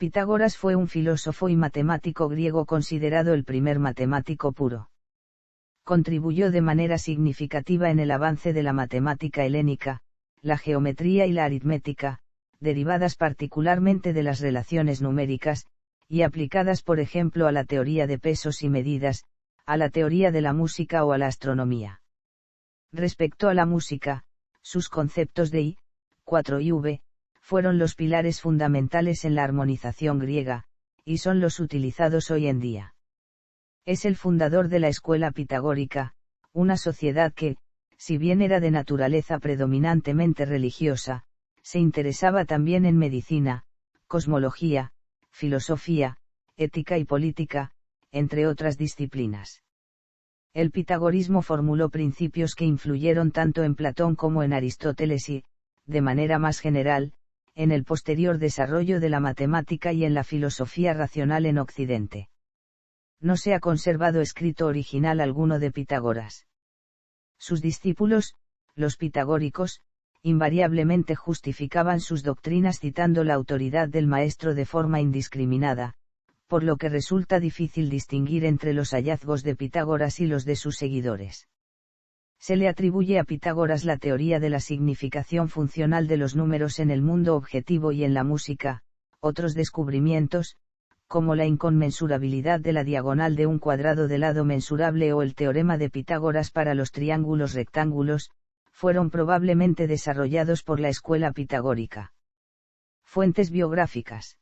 Pitágoras fue un filósofo y matemático griego considerado el primer matemático puro. Contribuyó de manera significativa en el avance de la matemática helénica, la geometría y la aritmética, derivadas particularmente de las relaciones numéricas, y aplicadas por ejemplo a la teoría de pesos y medidas, a la teoría de la música o a la astronomía. Respecto a la música, sus conceptos de I, 4 y V, fueron los pilares fundamentales en la armonización griega, y son los utilizados hoy en día. Es el fundador de la escuela pitagórica, una sociedad que, si bien era de naturaleza predominantemente religiosa, se interesaba también en medicina, cosmología, filosofía, ética y política, entre otras disciplinas. El pitagorismo formuló principios que influyeron tanto en Platón como en Aristóteles y, de manera más general, en el posterior desarrollo de la matemática y en la filosofía racional en Occidente. No se ha conservado escrito original alguno de Pitágoras. Sus discípulos, los pitagóricos, invariablemente justificaban sus doctrinas citando la autoridad del maestro de forma indiscriminada, por lo que resulta difícil distinguir entre los hallazgos de Pitágoras y los de sus seguidores. Se le atribuye a Pitágoras la teoría de la significación funcional de los números en el mundo objetivo y en la música, otros descubrimientos, como la inconmensurabilidad de la diagonal de un cuadrado de lado mensurable o el teorema de Pitágoras para los triángulos rectángulos, fueron probablemente desarrollados por la escuela pitagórica. Fuentes biográficas.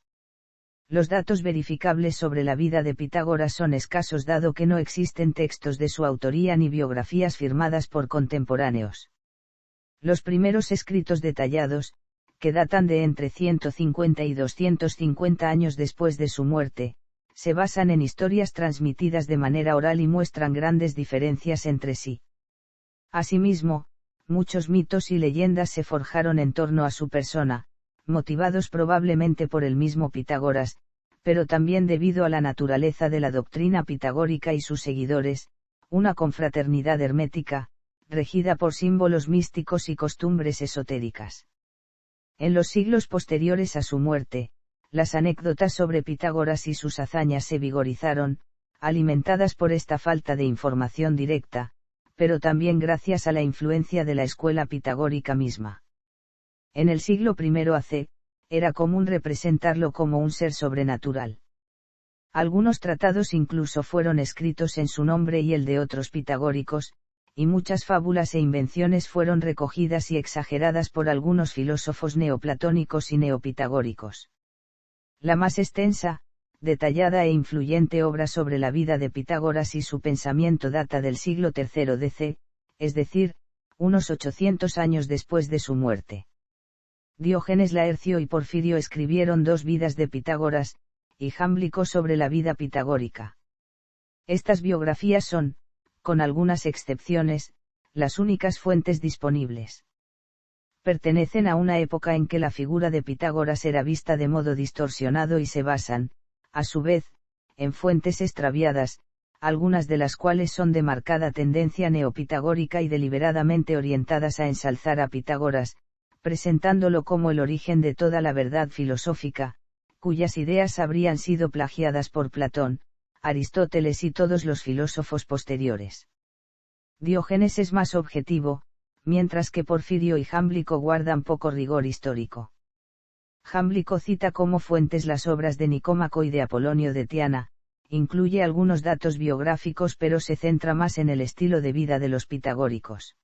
Los datos verificables sobre la vida de Pitágoras son escasos dado que no existen textos de su autoría ni biografías firmadas por contemporáneos. Los primeros escritos detallados, que datan de entre 150 y 250 años después de su muerte, se basan en historias transmitidas de manera oral y muestran grandes diferencias entre sí. Asimismo, muchos mitos y leyendas se forjaron en torno a su persona, motivados probablemente por el mismo Pitágoras, pero también debido a la naturaleza de la doctrina pitagórica y sus seguidores, una confraternidad hermética, regida por símbolos místicos y costumbres esotéricas. En los siglos posteriores a su muerte, las anécdotas sobre Pitágoras y sus hazañas se vigorizaron, alimentadas por esta falta de información directa, pero también gracias a la influencia de la escuela pitagórica misma. En el siglo I a.C., era común representarlo como un ser sobrenatural. Algunos tratados incluso fueron escritos en su nombre y el de otros pitagóricos, y muchas fábulas e invenciones fueron recogidas y exageradas por algunos filósofos neoplatónicos y neopitagóricos. La más extensa, detallada e influyente obra sobre la vida de Pitágoras y su pensamiento data del siglo III d.C., es decir, unos 800 años después de su muerte. Diógenes Laercio y Porfirio escribieron dos vidas de Pitágoras, y Jámblico sobre la vida pitagórica. Estas biografías son, con algunas excepciones, las únicas fuentes disponibles. Pertenecen a una época en que la figura de Pitágoras era vista de modo distorsionado y se basan, a su vez, en fuentes extraviadas, algunas de las cuales son de marcada tendencia neopitagórica y deliberadamente orientadas a ensalzar a Pitágoras, presentándolo como el origen de toda la verdad filosófica, cuyas ideas habrían sido plagiadas por Platón, Aristóteles y todos los filósofos posteriores. Diógenes es más objetivo, mientras que Porfirio y Jámblico guardan poco rigor histórico. Jámblico cita como fuentes las obras de Nicómaco y de Apolonio de Tiana, incluye algunos datos biográficos pero se centra más en el estilo de vida de los pitagóricos.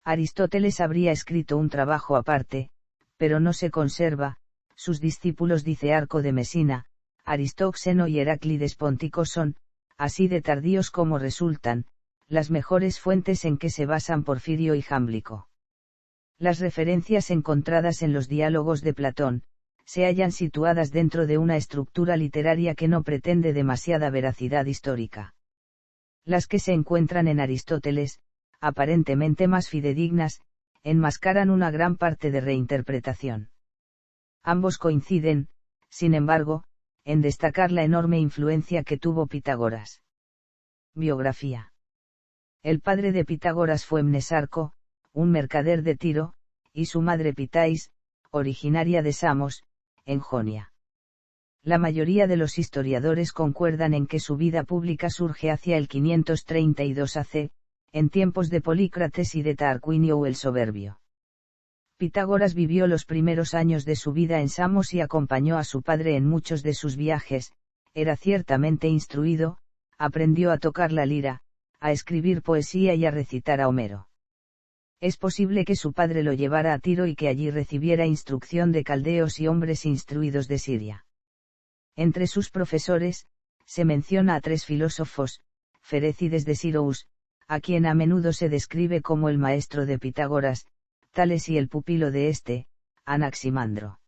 Aristóteles habría escrito un trabajo aparte, pero no se conserva, sus discípulos Dicearco de Mesina, Aristóxeno y Heráclides Póntico son, así de tardíos como resultan, las mejores fuentes en que se basan Porfirio y Jámblico. Las referencias encontradas en los diálogos de Platón, se hallan situadas dentro de una estructura literaria que no pretende demasiada veracidad histórica. Las que se encuentran en Aristóteles, aparentemente más fidedignas, enmascaran una gran parte de reinterpretación. Ambos coinciden, sin embargo, en destacar la enorme influencia que tuvo Pitágoras. Biografía. El padre de Pitágoras fue Mnesarco, un mercader de Tiro, y su madre Pitais, originaria de Samos, en Jonia. La mayoría de los historiadores concuerdan en que su vida pública surge hacia el 532 AC, en tiempos de Polícrates y de Tarquinio el Soberbio. Pitágoras vivió los primeros años de su vida en Samos y acompañó a su padre en muchos de sus viajes, era ciertamente instruido, aprendió a tocar la lira, a escribir poesía y a recitar a Homero. Es posible que su padre lo llevara a Tiro y que allí recibiera instrucción de caldeos y hombres instruidos de Siria. Entre sus profesores, se menciona a 3 filósofos, Ferécides de Sirous, a quien a menudo se describe como el maestro de Pitágoras, Tales y el pupilo de este, Anaximandro.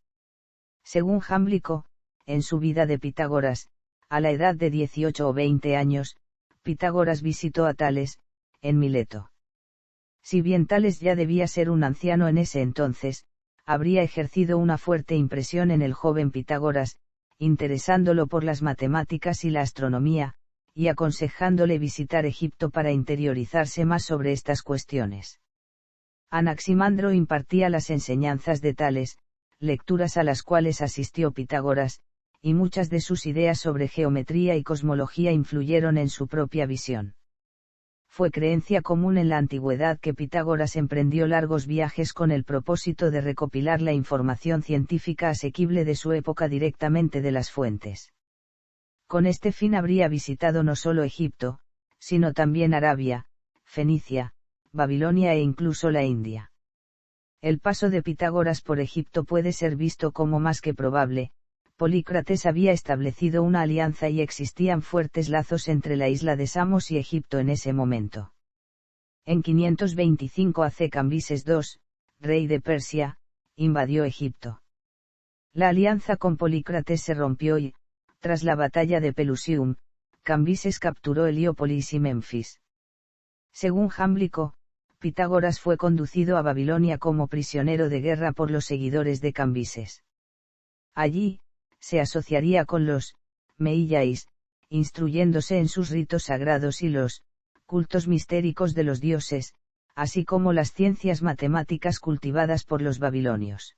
Según Jámblico, en su vida de Pitágoras, a la edad de 18 o 20 años, Pitágoras visitó a Tales, en Mileto. Si bien Tales ya debía ser un anciano en ese entonces, habría ejercido una fuerte impresión en el joven Pitágoras, interesándolo por las matemáticas y la astronomía, y aconsejándole visitar Egipto para interiorizarse más sobre estas cuestiones. Anaximandro impartía las enseñanzas de Tales, lecturas a las cuales asistió Pitágoras, y muchas de sus ideas sobre geometría y cosmología influyeron en su propia visión. Fue creencia común en la antigüedad que Pitágoras emprendió largos viajes con el propósito de recopilar la información científica asequible de su época directamente de las fuentes. Con este fin habría visitado no solo Egipto, sino también Arabia, Fenicia, Babilonia e incluso la India. El paso de Pitágoras por Egipto puede ser visto como más que probable. Polícrates había establecido una alianza y existían fuertes lazos entre la isla de Samos y Egipto en ese momento. En 525 AC Cambises II, rey de Persia, invadió Egipto. La alianza con Polícrates se rompió y, tras la batalla de Pelusium, Cambises capturó Heliópolis y Memphis. Según Jámblico, Pitágoras fue conducido a Babilonia como prisionero de guerra por los seguidores de Cambises. Allí, se asociaría con los Meillais, instruyéndose en sus ritos sagrados y los cultos mistéricos de los dioses, así como las ciencias matemáticas cultivadas por los babilonios.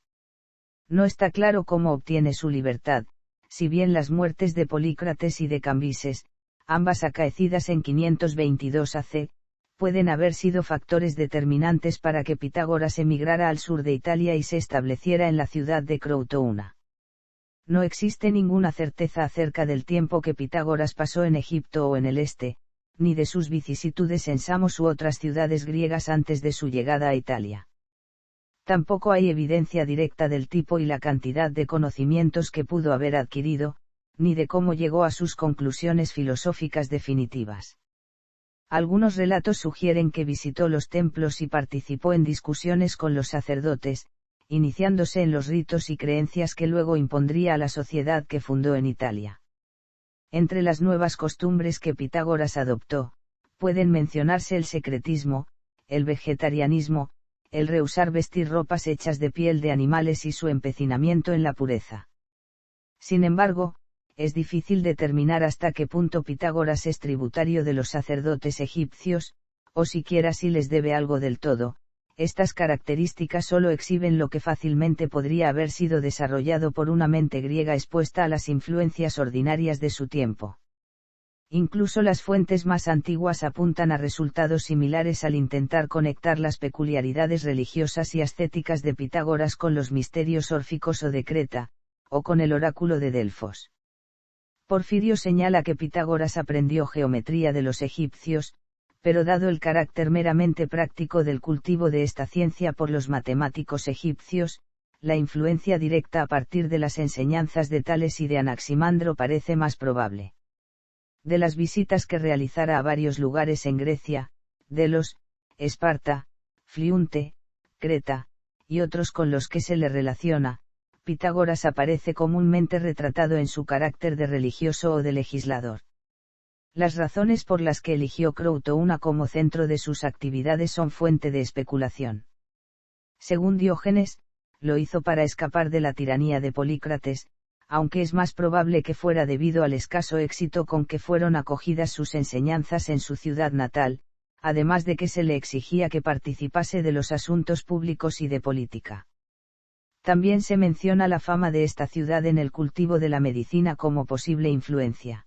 No está claro cómo obtiene su libertad, si bien las muertes de Polícrates y de Cambises, ambas acaecidas en 522 AC, pueden haber sido factores determinantes para que Pitágoras emigrara al sur de Italia y se estableciera en la ciudad de Crotouna. No existe ninguna certeza acerca del tiempo que Pitágoras pasó en Egipto o en el este, ni de sus vicisitudes en Samos u otras ciudades griegas antes de su llegada a Italia. Tampoco hay evidencia directa del tipo y la cantidad de conocimientos que pudo haber adquirido, ni de cómo llegó a sus conclusiones filosóficas definitivas. Algunos relatos sugieren que visitó los templos y participó en discusiones con los sacerdotes, iniciándose en los ritos y creencias que luego impondría a la sociedad que fundó en Italia. Entre las nuevas costumbres que Pitágoras adoptó, pueden mencionarse el secretismo, el vegetarianismo, el rehusar vestir ropas hechas de piel de animales y su empecinamiento en la pureza. Sin embargo, es difícil determinar hasta qué punto Pitágoras es tributario de los sacerdotes egipcios, o siquiera si les debe algo del todo. Estas características solo exhiben lo que fácilmente podría haber sido desarrollado por una mente griega expuesta a las influencias ordinarias de su tiempo. Incluso las fuentes más antiguas apuntan a resultados similares al intentar conectar las peculiaridades religiosas y ascéticas de Pitágoras con los misterios órficos o de Creta, o con el oráculo de Delfos. Porfirio señala que Pitágoras aprendió geometría de los egipcios, pero dado el carácter meramente práctico del cultivo de esta ciencia por los matemáticos egipcios, la influencia directa a partir de las enseñanzas de Tales y de Anaximandro parece más probable. De las visitas que realizara a varios lugares en Grecia, Delos, Esparta, Fliunte, Creta, y otros con los que se le relaciona, Pitágoras aparece comúnmente retratado en su carácter de religioso o de legislador. Las razones por las que eligió Crotouna como centro de sus actividades son fuente de especulación. Según Diógenes, lo hizo para escapar de la tiranía de Polícrates, aunque es más probable que fuera debido al escaso éxito con que fueron acogidas sus enseñanzas en su ciudad natal, además de que se le exigía que participase de los asuntos públicos y de política. También se menciona la fama de esta ciudad en el cultivo de la medicina como posible influencia.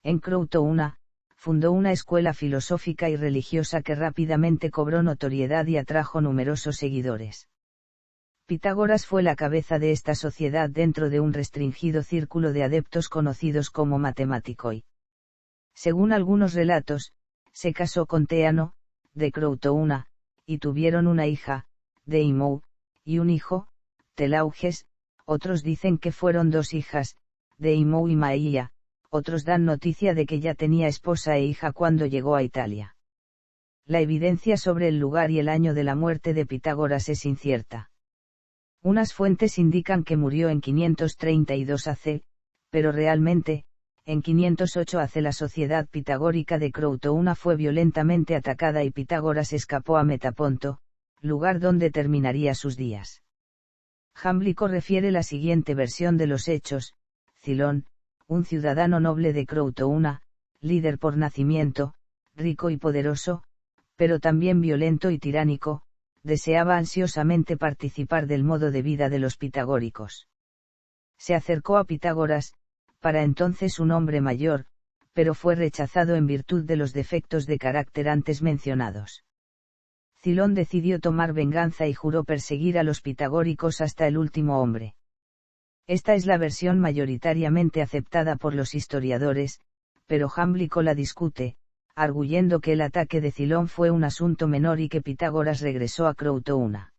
En Crotona, fundó una escuela filosófica y religiosa que rápidamente cobró notoriedad y atrajo numerosos seguidores. Pitágoras fue la cabeza de esta sociedad dentro de un restringido círculo de adeptos conocidos como matematicoi. Según algunos relatos, se casó con Teano, de Crotona, y tuvieron una hija, Deimou, y un hijo, Telauges. Otros dicen que fueron dos hijas, Deimou y Maia. Otros dan noticia de que ya tenía esposa e hija cuando llegó a Italia. La evidencia sobre el lugar y el año de la muerte de Pitágoras es incierta. Unas fuentes indican que murió en 532 AC, pero realmente, en 508 AC la sociedad pitagórica de Crotona fue violentamente atacada y Pitágoras escapó a Metaponto, lugar donde terminaría sus días. Jámblico refiere la siguiente versión de los hechos: Cilón, un ciudadano noble de Crotona, líder por nacimiento, rico y poderoso, pero también violento y tiránico, deseaba ansiosamente participar del modo de vida de los pitagóricos. Se acercó a Pitágoras, para entonces un hombre mayor, pero fue rechazado en virtud de los defectos de carácter antes mencionados. Cilón decidió tomar venganza y juró perseguir a los pitagóricos hasta el último hombre. Esta es la versión mayoritariamente aceptada por los historiadores, pero Jámblico la discute, arguyendo que el ataque de Cilón fue un asunto menor y que Pitágoras regresó a Crotona.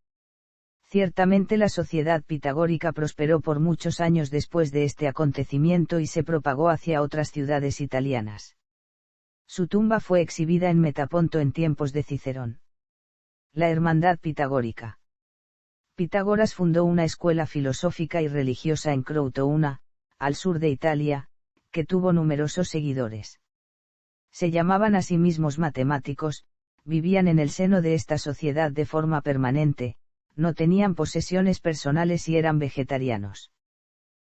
Ciertamente la sociedad pitagórica prosperó por muchos años después de este acontecimiento y se propagó hacia otras ciudades italianas. Su tumba fue exhibida en Metaponto en tiempos de Cicerón. La Hermandad Pitagórica. Pitágoras fundó una escuela filosófica y religiosa en Crotona, al sur de Italia, que tuvo numerosos seguidores. Se llamaban a sí mismos matemáticos, vivían en el seno de esta sociedad de forma permanente, no tenían posesiones personales y eran vegetarianos.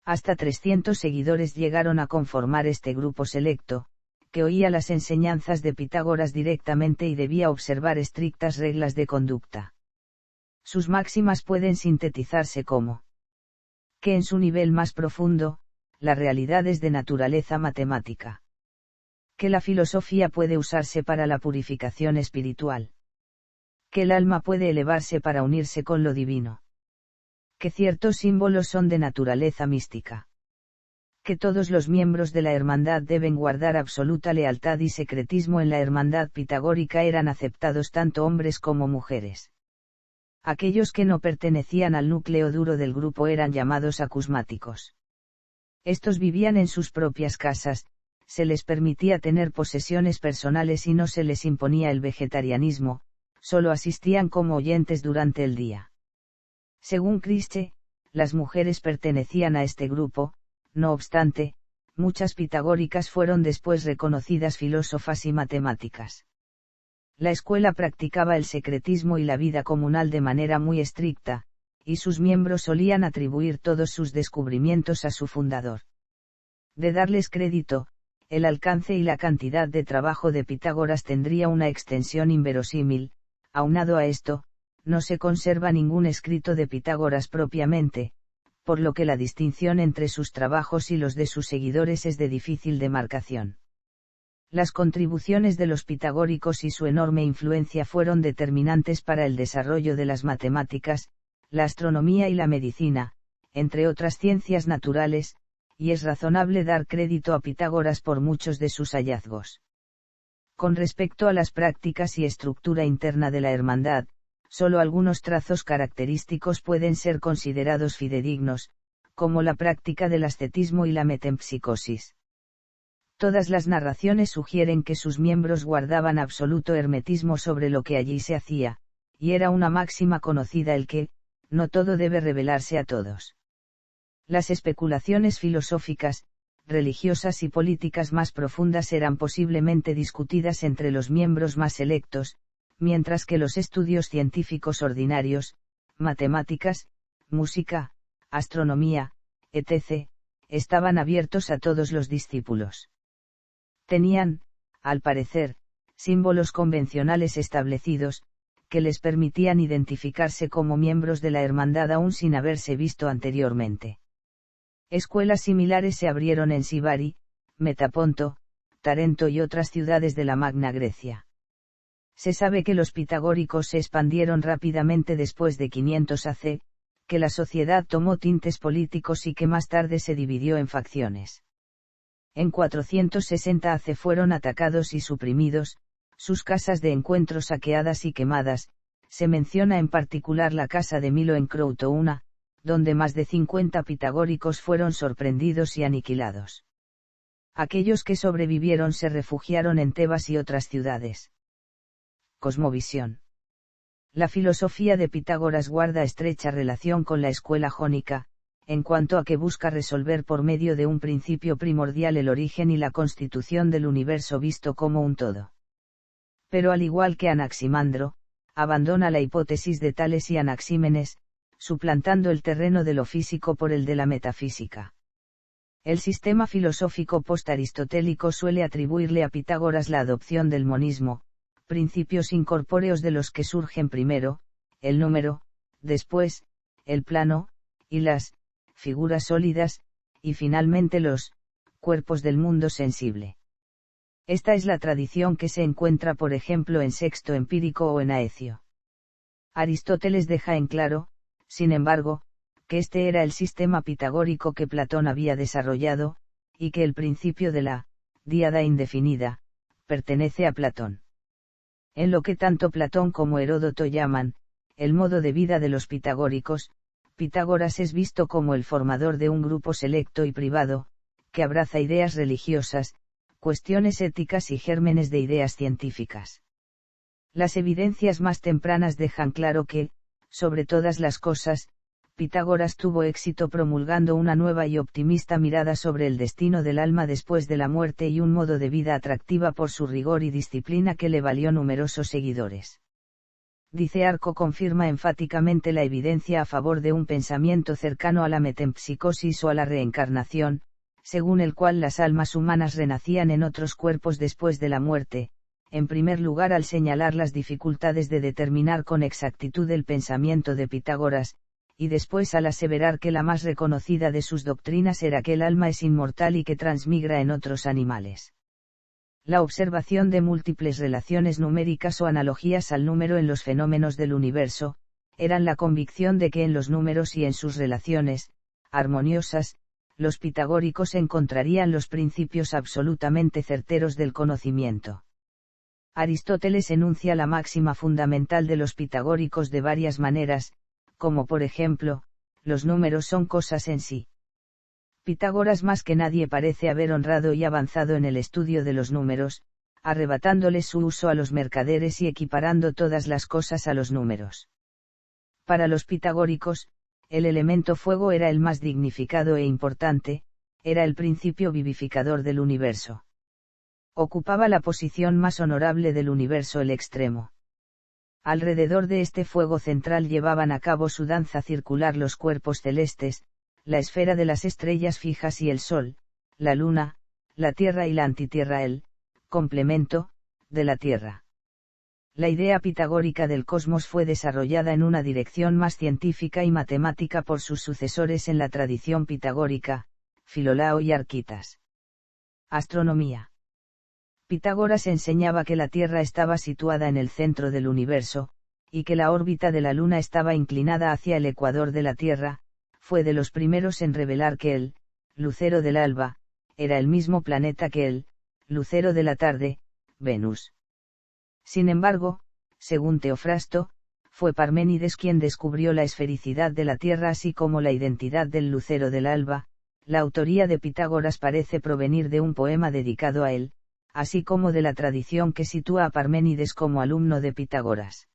Hasta 300 seguidores llegaron a conformar este grupo selecto, que oía las enseñanzas de Pitágoras directamente y debía observar estrictas reglas de conducta. Sus máximas pueden sintetizarse como: que en su nivel más profundo, la realidad es de naturaleza matemática. Que la filosofía puede usarse para la purificación espiritual. Que el alma puede elevarse para unirse con lo divino. Que ciertos símbolos son de naturaleza mística. Que todos los miembros de la hermandad deben guardar absoluta lealtad y secretismo. En la hermandad pitagórica eran aceptados tanto hombres como mujeres. Aquellos que no pertenecían al núcleo duro del grupo eran llamados acusmáticos. Estos vivían en sus propias casas, se les permitía tener posesiones personales y no se les imponía el vegetarianismo, solo asistían como oyentes durante el día. Según Christie, las mujeres pertenecían a este grupo. No obstante, muchas pitagóricas fueron después reconocidas filósofas y matemáticas. La escuela practicaba el secretismo y la vida comunal de manera muy estricta, y sus miembros solían atribuir todos sus descubrimientos a su fundador. De darles crédito, el alcance y la cantidad de trabajo de Pitágoras tendría una extensión inverosímil. Aunado a esto, no se conserva ningún escrito de Pitágoras propiamente, por lo que la distinción entre sus trabajos y los de sus seguidores es de difícil demarcación. Las contribuciones de los pitagóricos y su enorme influencia fueron determinantes para el desarrollo de las matemáticas, la astronomía y la medicina, entre otras ciencias naturales, y es razonable dar crédito a Pitágoras por muchos de sus hallazgos. Con respecto a las prácticas y estructura interna de la hermandad, solo algunos trazos característicos pueden ser considerados fidedignos, como la práctica del ascetismo y la metempsicosis. Todas las narraciones sugieren que sus miembros guardaban absoluto hermetismo sobre lo que allí se hacía, y era una máxima conocida el que, no todo debe revelarse a todos. Las especulaciones filosóficas, religiosas y políticas más profundas eran posiblemente discutidas entre los miembros más selectos, mientras que los estudios científicos ordinarios, matemáticas, música, astronomía, etc., estaban abiertos a todos los discípulos. Tenían, al parecer, símbolos convencionales establecidos, que les permitían identificarse como miembros de la hermandad aún sin haberse visto anteriormente. Escuelas similares se abrieron en Sibari, Metaponto, Tarento y otras ciudades de la Magna Grecia. Se sabe que los pitagóricos se expandieron rápidamente después de 500 AC, que la sociedad tomó tintes políticos y que más tarde se dividió en facciones. En 460 AC fueron atacados y suprimidos, sus casas de encuentro saqueadas y quemadas. Se menciona en particular la casa de Milo en Croutouna, donde más de 50 pitagóricos fueron sorprendidos y aniquilados. Aquellos que sobrevivieron se refugiaron en Tebas y otras ciudades. Cosmovisión. La filosofía de Pitágoras guarda estrecha relación con la escuela jónica, en cuanto a que busca resolver por medio de un principio primordial el origen y la constitución del universo visto como un todo. Pero al igual que Anaximandro, abandona la hipótesis de Tales y Anaxímenes, suplantando el terreno de lo físico por el de la metafísica. El sistema filosófico post-aristotélico suele atribuirle a Pitágoras la adopción del monismo, principios incorpóreos de los que surgen primero, el número, después, el plano, y las figuras sólidas, y finalmente los cuerpos del mundo sensible. Esta es la tradición que se encuentra por ejemplo en Sexto Empírico o en Aecio. Aristóteles deja en claro, sin embargo, que este era el sistema pitagórico que Platón había desarrollado, y que el principio de la díada indefinida pertenece a Platón. En lo que tanto Platón como Heródoto llaman el modo de vida de los pitagóricos, Pitágoras es visto como el formador de un grupo selecto y privado, que abraza ideas religiosas, cuestiones éticas y gérmenes de ideas científicas. Las evidencias más tempranas dejan claro que, sobre todas las cosas, Pitágoras tuvo éxito promulgando una nueva y optimista mirada sobre el destino del alma después de la muerte y un modo de vida atractiva por su rigor y disciplina que le valió numerosos seguidores. Dice Arco confirma enfáticamente la evidencia a favor de un pensamiento cercano a la metempsicosis o a la reencarnación, según el cual las almas humanas renacían en otros cuerpos después de la muerte, en primer lugar al señalar las dificultades de determinar con exactitud el pensamiento de Pitágoras, y después al aseverar que la más reconocida de sus doctrinas era que el alma es inmortal y que transmigra en otros animales. La observación de múltiples relaciones numéricas o analogías al número en los fenómenos del universo, eran la convicción de que en los números y en sus relaciones, armoniosas, los pitagóricos encontrarían los principios absolutamente certeros del conocimiento. Aristóteles enuncia la máxima fundamental de los pitagóricos de varias maneras, como por ejemplo, los números son cosas en sí. Pitágoras más que nadie parece haber honrado y avanzado en el estudio de los números, arrebatándoles su uso a los mercaderes y equiparando todas las cosas a los números. Para los pitagóricos, el elemento fuego era el más dignificado e importante, era el principio vivificador del universo. Ocupaba la posición más honorable del universo el extremo. Alrededor de este fuego central llevaban a cabo su danza circular los cuerpos celestes, la esfera de las estrellas fijas y el sol, la luna, la tierra y la antitierra, el complemento de la tierra. La idea pitagórica del cosmos fue desarrollada en una dirección más científica y matemática por sus sucesores en la tradición pitagórica, Filolao y Arquitas. Astronomía. Pitágoras enseñaba que la Tierra estaba situada en el centro del universo, y que la órbita de la Luna estaba inclinada hacia el ecuador de la Tierra. Fue de los primeros en revelar que el lucero del alba era el mismo planeta que el lucero de la tarde, Venus. Sin embargo, según Teofrasto, fue Parménides quien descubrió la esfericidad de la Tierra así como la identidad del lucero del alba. La autoría de Pitágoras parece provenir de un poema dedicado a él, así como de la tradición que sitúa a Parménides como alumno de Pitágoras.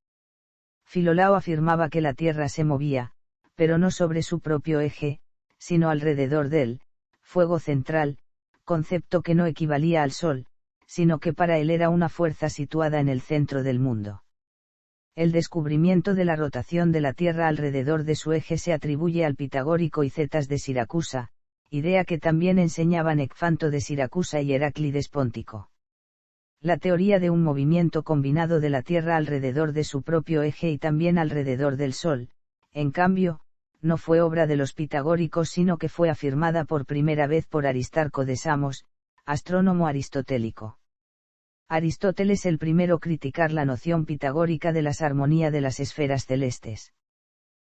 Filolao afirmaba que la Tierra se movía, pero no sobre su propio eje, sino alrededor del fuego central, concepto que no equivalía al Sol, sino que para él era una fuerza situada en el centro del mundo. El descubrimiento de la rotación de la Tierra alrededor de su eje se atribuye al pitagórico Hicetas de Siracusa, idea que también enseñaban Ecfanto de Siracusa y Heráclides Póntico. La teoría de un movimiento combinado de la Tierra alrededor de su propio eje y también alrededor del Sol, en cambio, no fue obra de los pitagóricos sino que fue afirmada por primera vez por Aristarco de Samos, astrónomo aristotélico. Aristóteles el primero criticar la noción pitagórica de las armonía de las esferas celestes.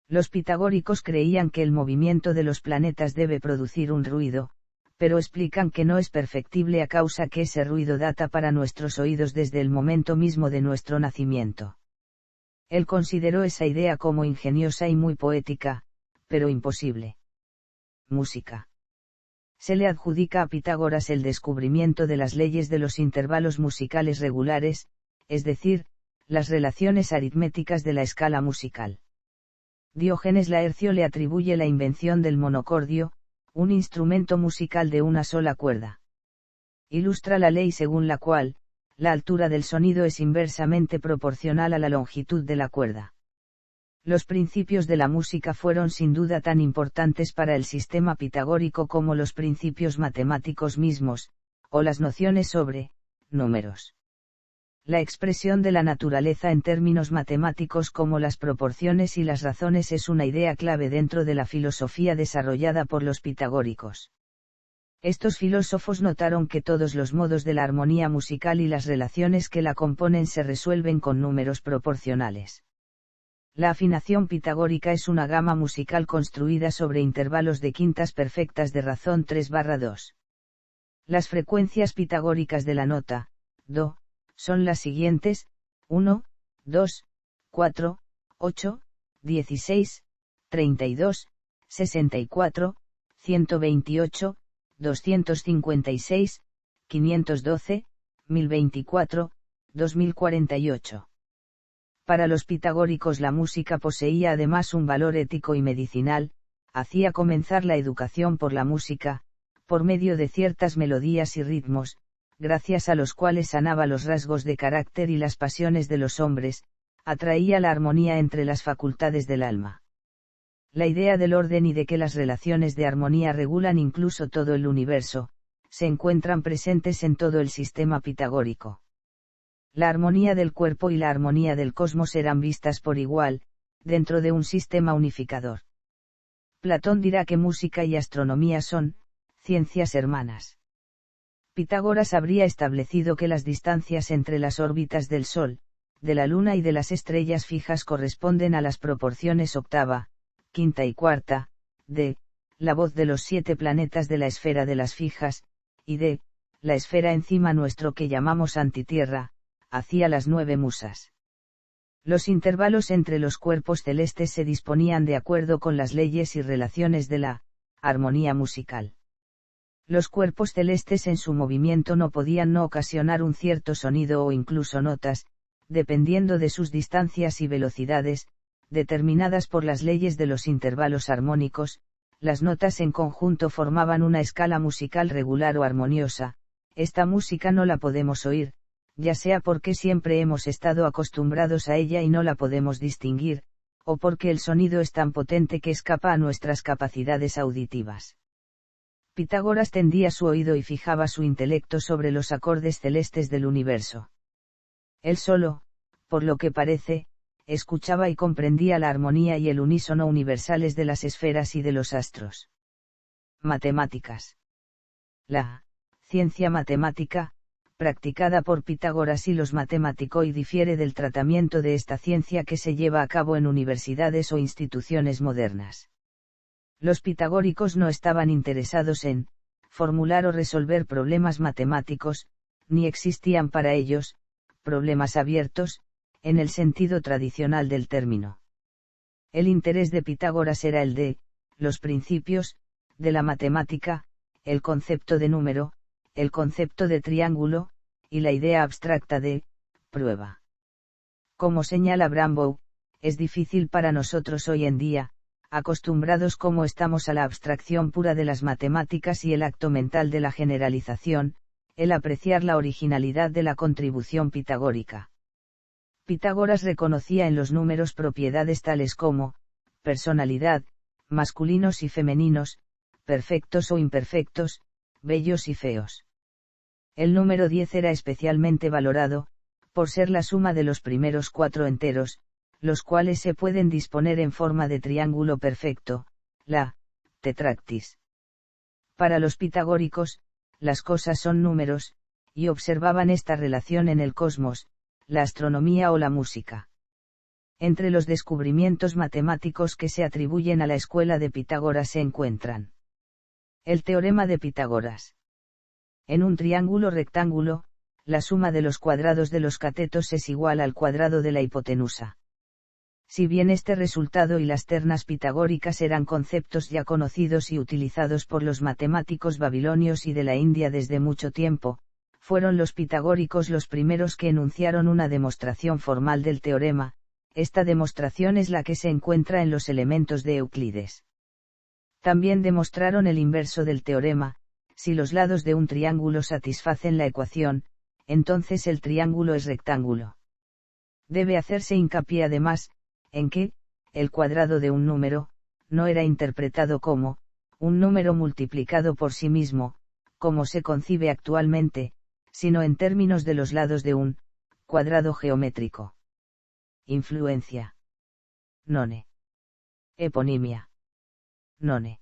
Los pitagóricos creían que el movimiento de los planetas debe producir un ruido, pero explican que no es perfectible a causa que ese ruido data para nuestros oídos desde el momento mismo de nuestro nacimiento. Él consideró esa idea como ingeniosa y muy poética, pero imposible. Música. Se le adjudica a Pitágoras el descubrimiento de las leyes de los intervalos musicales regulares, es decir, las relaciones aritméticas de la escala musical. Diógenes Laercio le atribuye la invención del monocordio, un instrumento musical de una sola cuerda. Ilustra la ley según la cual, la altura del sonido es inversamente proporcional a la longitud de la cuerda. Los principios de la música fueron sin duda tan importantes para el sistema pitagórico como los principios matemáticos mismos, o las nociones sobre números. La expresión de la naturaleza en términos matemáticos como las proporciones y las razones es una idea clave dentro de la filosofía desarrollada por los pitagóricos. Estos filósofos notaron que todos los modos de la armonía musical y las relaciones que la componen se resuelven con números proporcionales. La afinación pitagórica es una gama musical construida sobre intervalos de quintas perfectas de razón 3/2. Las frecuencias pitagóricas de la nota, do, son las siguientes: 1, 2, 4, 8, 16, 32, 64, 128, 256, 512, 1024, 2048. Para los pitagóricos la música poseía además un valor ético y medicinal, hacía comenzar la educación por la música, por medio de ciertas melodías y ritmos, gracias a los cuales sanaba los rasgos de carácter y las pasiones de los hombres, atraía la armonía entre las facultades del alma. La idea del orden y de que las relaciones de armonía regulan incluso todo el universo, se encuentran presentes en todo el sistema pitagórico. La armonía del cuerpo y la armonía del cosmos eran vistas por igual, dentro de un sistema unificador. Platón dirá que música y astronomía son ciencias hermanas. Pitágoras habría establecido que las distancias entre las órbitas del Sol, de la Luna y de las estrellas fijas corresponden a las proporciones octava, quinta y cuarta, de la voz de los 7 planetas de la esfera de las fijas, y de la esfera encima nuestro que llamamos antitierra, hacia las 9 musas. Los intervalos entre los cuerpos celestes se disponían de acuerdo con las leyes y relaciones de la armonía musical. Los cuerpos celestes en su movimiento no podían no ocasionar un cierto sonido o incluso notas, dependiendo de sus distancias y velocidades, determinadas por las leyes de los intervalos armónicos. Las notas en conjunto formaban una escala musical regular o armoniosa. Esta música no la podemos oír, ya sea porque siempre hemos estado acostumbrados a ella y no la podemos distinguir, o porque el sonido es tan potente que escapa a nuestras capacidades auditivas. Pitágoras tendía su oído y fijaba su intelecto sobre los acordes celestes del universo. Él solo, por lo que parece, escuchaba y comprendía la armonía y el unísono universales de las esferas y de los astros. Matemáticas. La ciencia matemática, practicada por Pitágoras y los matematicoi, difiere del tratamiento de esta ciencia que se lleva a cabo en universidades o instituciones modernas. Los pitagóricos no estaban interesados en formular o resolver problemas matemáticos, ni existían para ellos problemas abiertos, en el sentido tradicional del término. El interés de Pitágoras era el de los principios de la matemática, el concepto de número, el concepto de triángulo, y la idea abstracta de prueba. Como señala Brambow, es difícil para nosotros hoy en día, acostumbrados como estamos a la abstracción pura de las matemáticas y el acto mental de la generalización, el apreciar la originalidad de la contribución pitagórica. Pitágoras reconocía en los números propiedades tales como personalidad, masculinos y femeninos, perfectos o imperfectos, bellos y feos. El número 10 era especialmente valorado, por ser la suma de los primeros 4 enteros, los cuales se pueden disponer en forma de triángulo perfecto, la tetractis. Para los pitagóricos, las cosas son números, y observaban esta relación en el cosmos, la astronomía o la música. Entre los descubrimientos matemáticos que se atribuyen a la escuela de Pitágoras se encuentran el teorema de Pitágoras. En un triángulo rectángulo, la suma de los cuadrados de los catetos es igual al cuadrado de la hipotenusa. Si bien este resultado y las ternas pitagóricas eran conceptos ya conocidos y utilizados por los matemáticos babilonios y de la India desde mucho tiempo, fueron los pitagóricos los primeros que enunciaron una demostración formal del teorema. Esta demostración es la que se encuentra en los elementos de Euclides. También demostraron el inverso del teorema: si los lados de un triángulo satisfacen la ecuación, entonces el triángulo es rectángulo. Debe hacerse hincapié además, en que, el cuadrado de un número, no era interpretado como, un número multiplicado por sí mismo, como se concibe actualmente, sino en términos de los lados de un cuadrado geométrico. Influencia. None. Eponimia. None.